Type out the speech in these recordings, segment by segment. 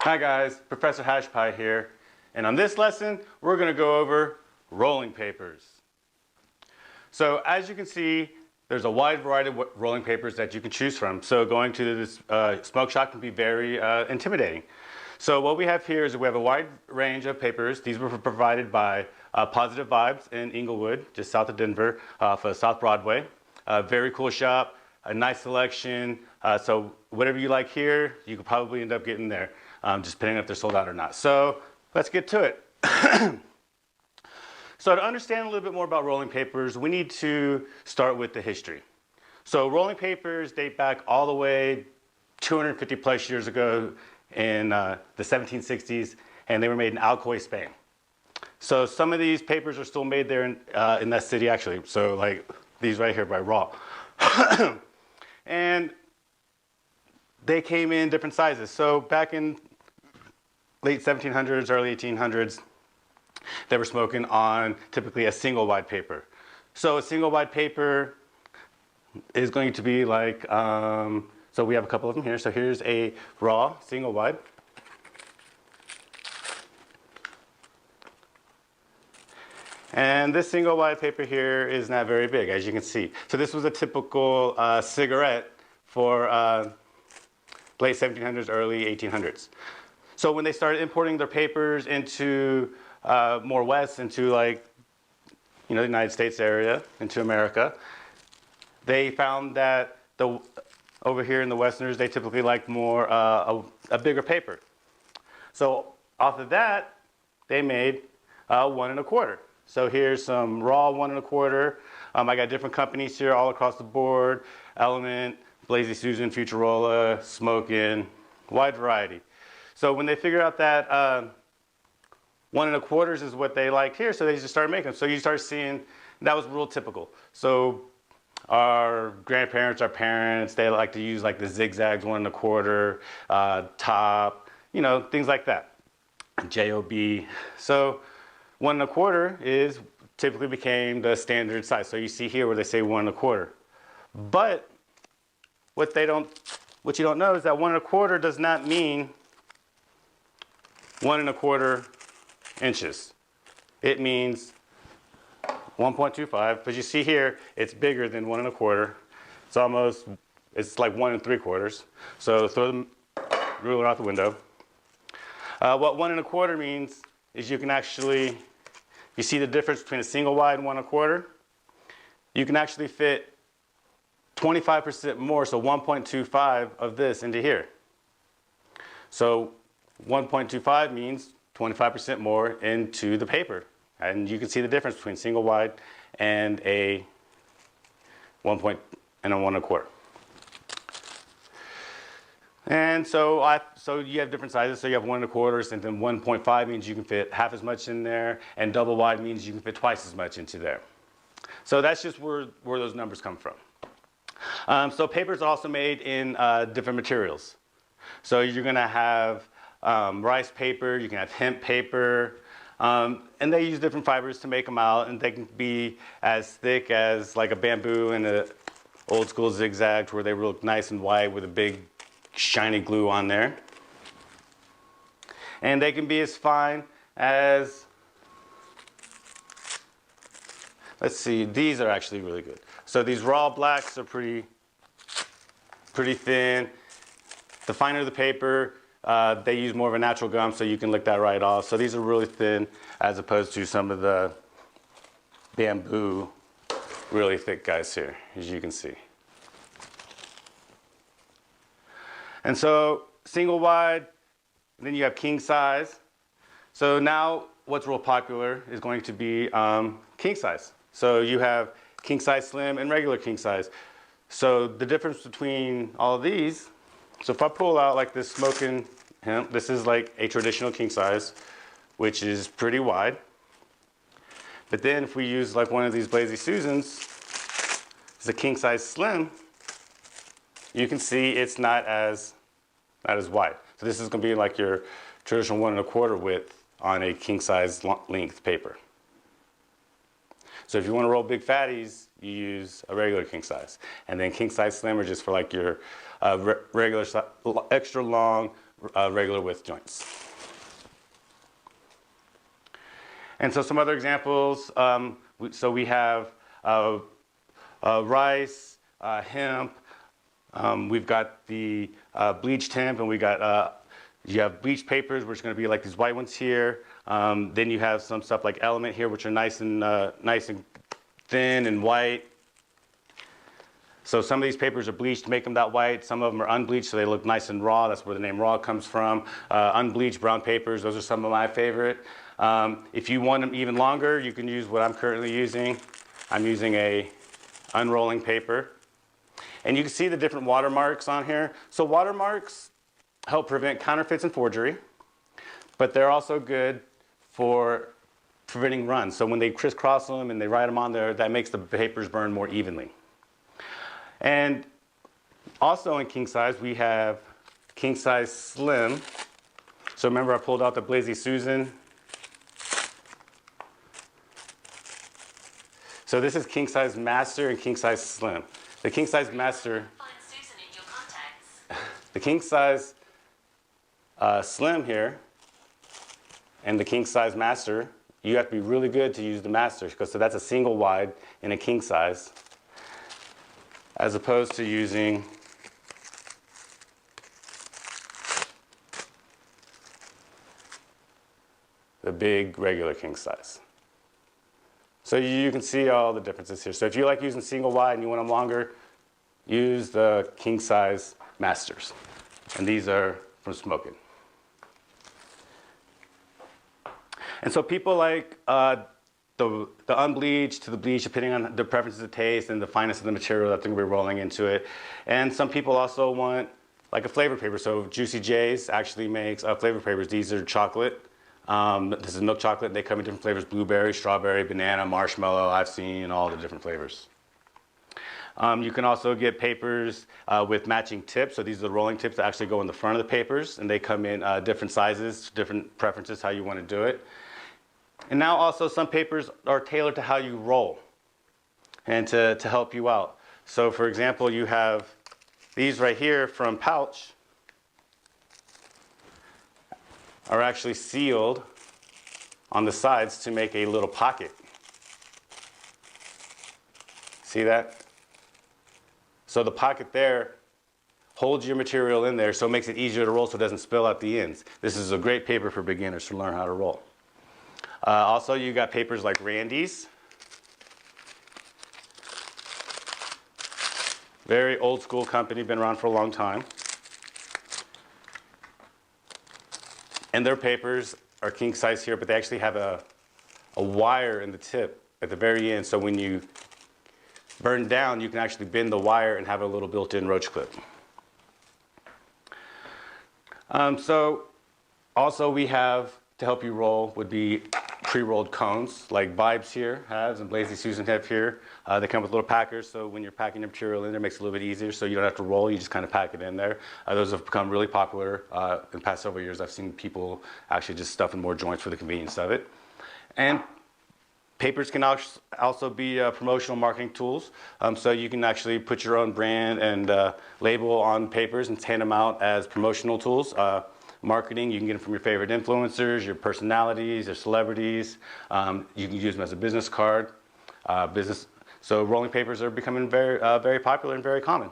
Hi guys, Professor Hashpie here, and on this lesson we're going to go over rolling papers. So as you can see, there's a wide variety of rolling papers that you can choose from. So going to this smoke shop can be very intimidating. So what we have here is we have a wide range of papers. These were provided by Positive Vibes in Inglewood, just south of Denver, off of South Broadway. Very cool shop, a nice selection. So whatever you like here, you could probably end up getting there, just depending if they're sold out or not. So let's get to it. So to understand a little bit more about rolling papers, we need to start with the history. So rolling papers date back all the way 250 plus years ago in the 1760s, and they were made in Alcoy, Spain. So some of these papers are still made there in that city actually. So like these right here by Raw. And they came in different sizes. So back in late 1700s, early 1800s, they were smoking on typically a single wide paper. So a single wide paper is going to be like, so we have a couple of them here. So here's a Raw single wide. And this single wide paper here is not very big, as you can see. So this was a typical cigarette for late 1700s, early 1800s. So when they started importing their papers into more west, into like, the United States area, into America, they found that over here in the Westerners, they typically like more a bigger paper. So off of that, they made 1 1/4. So here's some Raw 1 1/4. I got different companies here all across the board: Element, Blazy Susan, Futurola, Smokin', wide variety. So when they figured out that 1 1/4 is what they liked here, so they just started making them. So you start seeing that was real typical. So our grandparents, our parents, they like to use like the zigzags 1 1/4, top, things like that. JOB. So 1 1/4 is typically became the standard size. So you see here where they say 1 1/4. But what you don't know is that 1 1/4 does not mean 1 1/4 inches. It means 1.25, because you see here it's bigger than 1 1/4. It's like 1 3/4. So throw the ruler out the window. What 1 1/4 means is you see the difference between a single wide and 1 1/4. You can actually fit 25% more, so 1.25 of this into here. So 1.25 means 25% more into the paper. And you can see the difference between single wide and a 1 1/4. And so you have different sizes. So you have 1 1/4, and then 1.5 means you can fit half as much in there, and double wide means you can fit twice as much into there. So that's just where those numbers come from. So papers are also made in different materials. So you're going to have rice paper, you can have hemp paper, and they use different fibers to make them out, and they can be as thick as like a bamboo and a old school zigzag, where they look nice and white with a big shiny glue on there. And they can be as fine as, let's see, these are actually really good. So these Raw blacks are pretty thin. The finer the paper, they use more of a natural gum, so you can lick that right off. So these are really thin, as opposed to some of the bamboo, really thick guys here, as you can see. And so single wide, then you have king size. So now what's real popular is going to be king size. So you have king size slim and regular king size. So the difference between all of these, so if I pull out like this Smokin' hemp, this is like a traditional king size, which is pretty wide. But then if we use like one of these Blazy Susans, it's a king size slim, you can see it's not as wide. So this is going to be like your traditional 1 1/4 width on a king size length paper. So if you want to roll big fatties, you use a regular king size. And then king size slim are just for like your regular, extra long, regular width joints. And so some other examples, so we have rice, hemp, we've got the bleached hemp, and we got, you have bleached papers, which are going to be like these white ones here. Then you have some stuff like element here, which are nice and thin and white. So some of these papers are bleached to make them that white. Some of them are unbleached, so they look nice and raw. That's where the name raw comes from. Unbleached brown papers, those are some of my favorite. If you want them even longer, you can use what I'm currently using. I'm using a unrolling paper. And you can see the different watermarks on here. So watermarks help prevent counterfeits and forgery, but they're also good for preventing runs. So when they crisscross them and they write them on there, that makes the papers burn more evenly. And also in king size, we have king size slim. So remember I pulled out the Lazy Susan. So this is king size master and king size slim. The king size master, Find Susan in your contacts. the king size slim here and the king size master, you have to be really good to use the master, because so that's a single wide in a king size, as opposed to using the big regular king size. So you can see all the differences here. So if you like using single wide and you want them longer, use the king size masters. And these are from smoking. And so people like the unbleached to the bleached, depending on the preferences of taste and the fineness of the material that they're going to be rolling into it. And some people also want like a flavored paper. So Juicy J's actually makes flavored papers. These are chocolate. This is milk chocolate. They come in different flavors: blueberry, strawberry, banana, marshmallow. I've seen all the different flavors. You can also get papers with matching tips. So these are the rolling tips that actually go in the front of the papers, and they come in different sizes, different preferences, how you want to do it. And now also some papers are tailored to how you roll and to help you out. So for example, you have these right here from Pouch are actually sealed on the sides to make a little pocket. See that? So the pocket there holds your material in there, so it makes it easier to roll so it doesn't spill out the ends. This is a great paper for beginners to learn how to roll. Also, you got papers like Randy's. Very old school company, been around for a long time. And their papers are king size here, but they actually have a wire in the tip at the very end, so when you burn down, you can actually bend the wire and have a little built-in roach clip. So also we have, to help you roll, would be pre-rolled cones, like Vibes here has and Lazy Susan have here. They come with little packers, so when you're packing your material in there, it makes it a little bit easier, so you don't have to roll, you just kind of pack it in there. Those have become really popular. In the past several years, I've seen people actually just stuff in more joints for the convenience of it. And papers can also be promotional marketing tools, so you can actually put your own brand and label on papers and hand them out as promotional tools. Marketing, you can get them from your favorite influencers, your personalities, your celebrities. You can use them as a business card. So rolling papers are becoming very popular and very common.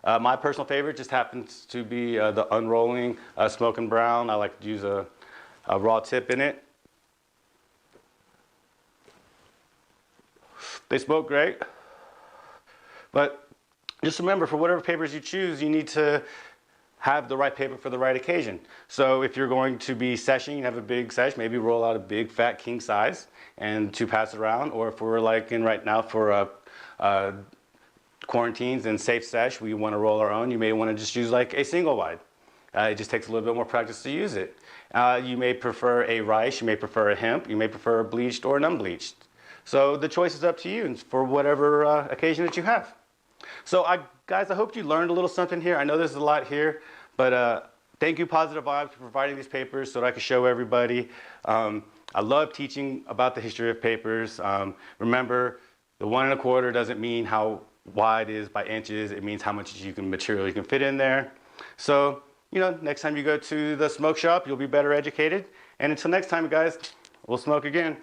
My personal favorite just happens to be the unrolling smoking brown. I like to use a raw tip in it. They smoke great, but just remember, for whatever papers you choose, you need to have the right paper for the right occasion. So if you're going to be seshing, you have a big sesh, maybe roll out a big fat king size and to pass it around. Or if we're like in right now for quarantines and safe sesh, we want to roll our own, you may want to just use like a single wide. It just takes a little bit more practice to use it. You may prefer a rice, you may prefer a hemp, you may prefer a bleached or an unbleached. So the choice is up to you for whatever occasion that you have. So guys, I hope you learned a little something here. I know there's a lot here, but thank you Positive Vibes for providing these papers so that I can show everybody. I love teaching about the history of papers. Remember, the 1 1/4 doesn't mean how wide it is by inches. It means how much material you can fit in there. So you know, next time you go to the smoke shop, you'll be better educated. And until next time, guys, we'll smoke again.